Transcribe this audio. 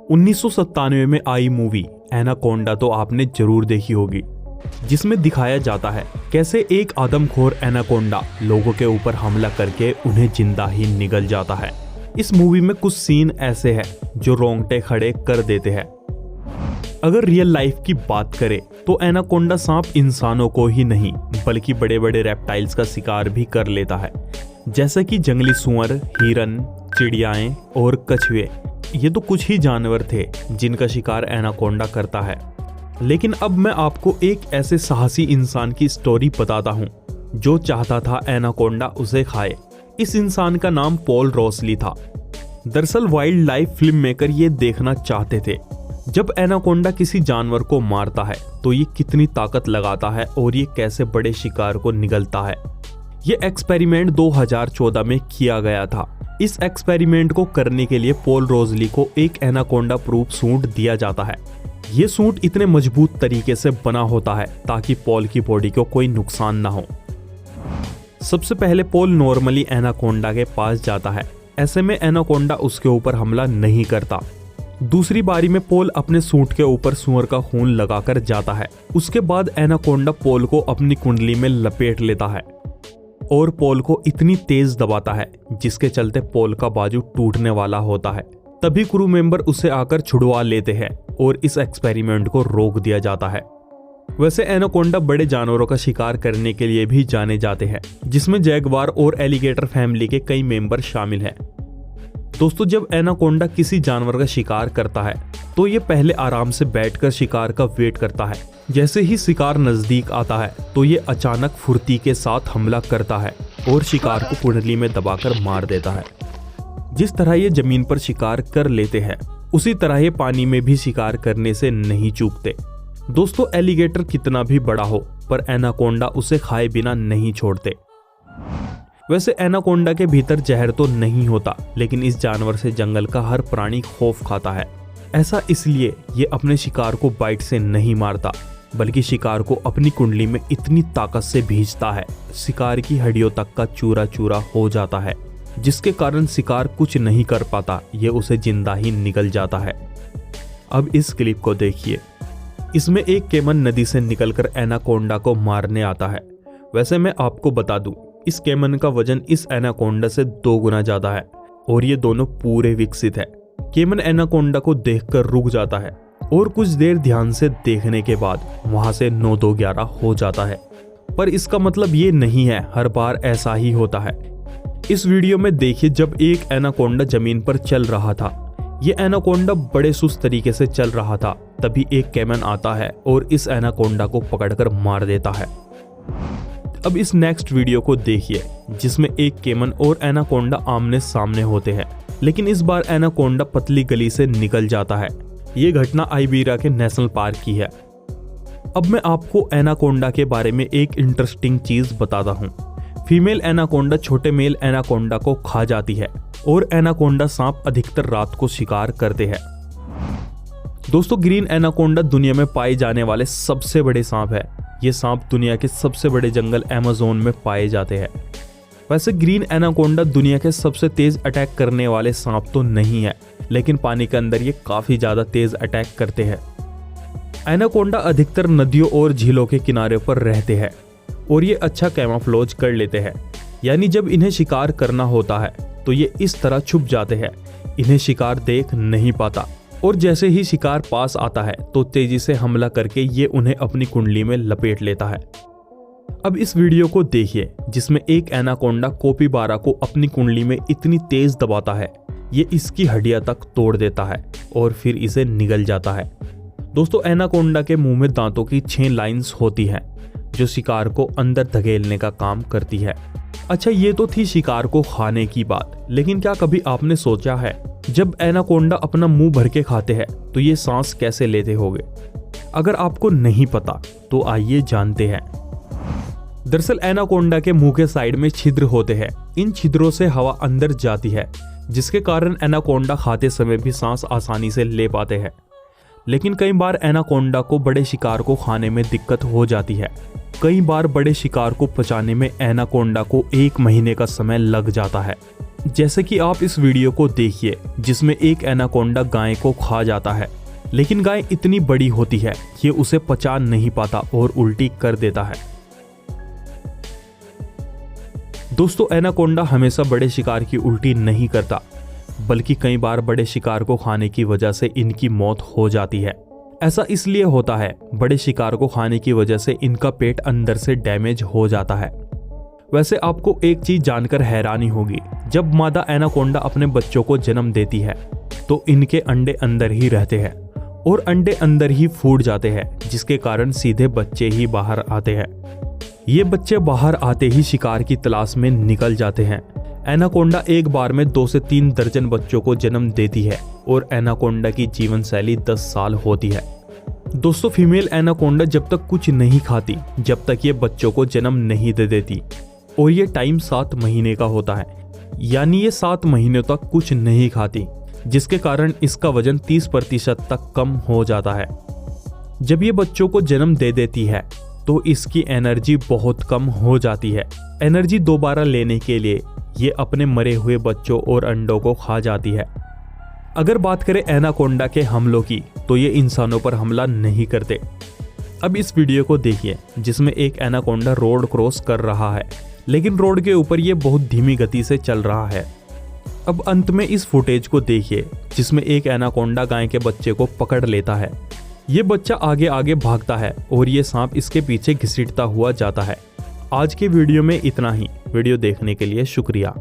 1997 में आई movie anaconda तो आपने जरूर देखी होगी, जिसमें दिखाया जाता है कैसे एक आदमखोर एनाकोंडा लोगों के ऊपर हमला करके उन्हें जिंदा ही निगल जाता है। इस मूवी में कुछ सीन ऐसे हैं जो रोंगटे खड़े कर देते हैं। अगर रियल लाइफ की बात करें तो एनाकोंडा सांप इंसानों को ही नहीं बल्कि बड़े बड़े रेप्टाइल्स का शिकार भी कर लेता है, जैसे कि जंगली सुअर, हिरन, चिड़ियाएं और कछुए। ये तो कुछ ही जानवर थे जिनका शिकार एनाकोंडा करता है। लेकिन अब मैं आपको एक ऐसे साहसी इंसान की स्टोरी बताता हूँ जो चाहता था एनाकोंडा उसे खाए। इस इंसान का नाम पॉल रॉसली था। दरअसल वाइल्ड लाइफ फिल्म मेकर ये देखना चाहते थे जब एनाकोंडा किसी जानवर को मारता है तो ये कितनी ताकत लगाता है और ये कैसे बड़े शिकार को निगलता है। ये एक्सपेरिमेंट 2014 में किया गया था। इस एक्सपेरिमेंट को करने के लिए पॉल रॉसली को एक एनाकोंडा प्रूफ सूट दिया जाता है। ये सूट इतने मजबूत तरीके से बना होता है ताकि पॉल की बॉडी को कोई नुकसान ना हो। सबसे पहले पॉल नॉर्मली एनाकोंडा के पास जाता है। ऐसे में एनाकोंडा उसके ऊपर हमला नहीं करता। दूसरी बारी में पॉल अपने सूट के ऊपर सुअर का खून लगाकर जाता है। उसके बाद एनाकोंडा पॉल को अपनी कुंडली में लपेट लेता है और पॉल को इतनी तेज दबाता है जिसके चलते पॉल का बाजू टूटने वाला होता है। तभी क्रू मेंबर उसे आकर छुड़वा लेते हैं और इस एक्सपेरिमेंट को रोक दिया जाता है। वैसे एनाकोंडा बड़े जानवरों का शिकार करने के लिए भी जाने जाते हैं, जिसमें जैगवार और एलिगेटर फैमिली के कई मेंबर शामिल हैं। दोस्तों, जब एनाकोंडा किसी जानवर का शिकार करता है तो ये पहले आराम से बैठकर शिकार का वेट करता है। जैसे ही शिकार नजदीक आता है तो ये अचानक फुर्ती के साथ हमला करता है और शिकार को कुंडली में दबाकर मार देता है। जिस तरह ये जमीन पर शिकार कर लेते हैं उसी तरह ये पानी में भी शिकार करने से नहीं चूकते। दोस्तों, एलिगेटर कितना भी बड़ा हो पर एनाकोंडा उसे खाए बिना नहीं छोड़ते। वैसे एनाकोंडा के भीतर जहर तो नहीं होता, लेकिन इस जानवर से जंगल का हर प्राणी खौफ खाता है। ऐसा इसलिए ये अपने शिकार को बाइट से नहीं मारता बल्कि शिकार को अपनी कुंडली में इतनी ताकत से भींचता है शिकार की हड्डियों तक का चूरा चूरा हो जाता है, जिसके कारण शिकार कुछ नहीं कर पाता, ये उसे जिंदा ही निगल जाता है। अब इस क्लिप को देखिए। इसमें एक केमन नदी से निकलकर एनाकोंडा को मारने आता है। वैसे मैं आपको बता दूं, इस केमन का वजन इस एनाकोंडा से 2 गुना ज्यादा है और ये दोनों पूरे विकसित है। केमन एनाकोंडा को देखकर रुक जाता है और कुछ देर ध्यान से देखने के बाद वहां से 9-2-11 हो जाता है। पर इसका मतलब ये नहीं है हर बार ऐसा ही होता है। इस वीडियो में देखिए, जब एक एनाकोंडा जमीन पर चल रहा था, ये एनाकोंडा बड़े सुस्त तरीके से चल रहा था, तभी एक केमन आता है और इस एनाकोंडा को पकड़कर मार देता है। अब इस नेक्स्ट वीडियो को देखिए, जिसमें एक केमन और एनाकोंडा आमने सामने होते हैं, लेकिन इस बार एनाकोंडा पतली गली से निकल जाता है। ये घटना आइबेरिया के नेशनल पार्क की है। अब मैं आपको एनाकोंडा के बारे में एक इंटरेस्टिंग चीज बताता हूँ। फीमेल एनाकोंडा छोटे मेल एनाकोंडा को खा जाती है और एनाकोंडा सांप अधिकतर रात को शिकार करते हैं। दोस्तों, ग्रीन एनाकोंडा दुनिया में पाए जाने वाले सबसे बड़े सांप है। ये सांप दुनिया के सबसे बड़े जंगल अमेज़न में पाए जाते हैं। वैसे ग्रीन एनाकोंडा दुनिया के सबसे तेज अटैक करने वाले सांप तो नहीं है, लेकिन पानी के अंदर ये काफी ज्यादा तेज अटैक करते हैं। एनाकोंडा अधिकतर नदियों और झीलों के किनारे पर रहते हैं और ये अच्छा कैमोफ्लेज कर लेते हैं, यानी जब इन्हें शिकार करना होता है तो ये इस तरह छुप जाते हैं, इन्हें शिकार देख नहीं पाता और जैसे ही शिकार पास आता है तो तेजी से हमला करके ये उन्हें अपनी कुंडली में लपेट लेता है। अब इस वीडियो को देखिए, जिसमें एक एनाकोंडा कोपीबारा को अपनी कुंडली में इतनी तेज दबाता है ये इसकी हड्डियां तक तोड़ देता है और फिर इसे निगल जाता है। दोस्तों, एनाकोंडा के मुंह में दांतों की 6 लाइंस होती हैं जो शिकार को अंदर धकेलने का काम करती है। अच्छा, ये तो थी शिकार को खाने की बात, लेकिन क्या कभी आपने सोचा है जब एनाकोंडा अपना मुंह भर के खाते हैं तो ये सांस कैसे लेते होंगे? अगर आपको नहीं पता तो आइए जानते हैं। दरअसल एनाकोंडा के मुंह के साइड में छिद्र होते हैं। इन छिद्रों से हवा अंदर जाती है, जिसके कारण एनाकोंडा खाते समय भी सांस आसानी से ले पाते हैं। लेकिन कई बार एनाकोंडा को बड़े शिकार को खाने में दिक्कत हो जाती है। कई बार बड़े शिकार को पचाने में एनाकोंडा को 1 महीने का समय लग जाता है। जैसे कि आप इस वीडियो को देखिए जिसमें एक एनाकोंडा गाय को खा जाता है, लेकिन गाय इतनी बड़ी होती है ये उसे पचा नहीं पाता और उल्टी कर देता है। दोस्तों, एनाकोंडा हमेशा बड़े शिकार की उल्टी नहीं करता, बल्कि कई बार बड़े शिकार को खाने की वजह से इनकी मौत हो जाती है। ऐसा इसलिए होता है, बड़े शिकार को खाने की वजह से इनका पेट अंदर से डैमेज हो जाता है। वैसे आपको एक चीज जानकर हैरानी होगी, जब मादा एनाकोंडा अपने बच्चों को जन्म देती है तो इनके अंडे अंदर ही रहते हैं और अंडे अंदर ही फूट जाते हैं, जिसके कारण सीधे बच्चे ही बाहर आते हैं। ये बच्चे बाहर आते ही शिकार की तलाश में निकल जाते हैं। एनाकोंडा एक बार में 2 से 3 दर्जन बच्चों को जन्म देती है और एनाकोंडा की जीवन शैली 10 साल होती है। दोस्तों, फीमेल एनाकोंडा जब तक कुछ नहीं खाती जब तक ये बच्चों को जन्म नहीं दे देती, और ये टाइम 7 महीने का होता है, यानी ये 7 महीनों तक कुछ नहीं खाती, जिसके कारण इसका वजन 30% तक कम हो जाता है। जब ये बच्चों को जन्म दे देती है तो इसकी एनर्जी बहुत कम हो जाती है। एनर्जी दोबारा लेने के लिए ये अपने मरे हुए बच्चों और अंडों को खा जाती है। अगर बात करें एनाकोंडा के हमलों की, तो ये इंसानों पर हमला नहीं करते। अब इस वीडियो को देखिए जिसमें एक एनाकोंडा रोड क्रॉस कर रहा है, लेकिन रोड के ऊपर ये बहुत धीमी गति से चल रहा है। अब अंत में इस फुटेज को देखिए जिसमें एक एनाकोंडा गाय के बच्चे को पकड़ लेता है। ये बच्चा आगे आगे भागता है और ये सांप इसके पीछे घसीटता हुआ जाता है। आज के वीडियो में इतना ही। वीडियो देखने के लिए शुक्रिया।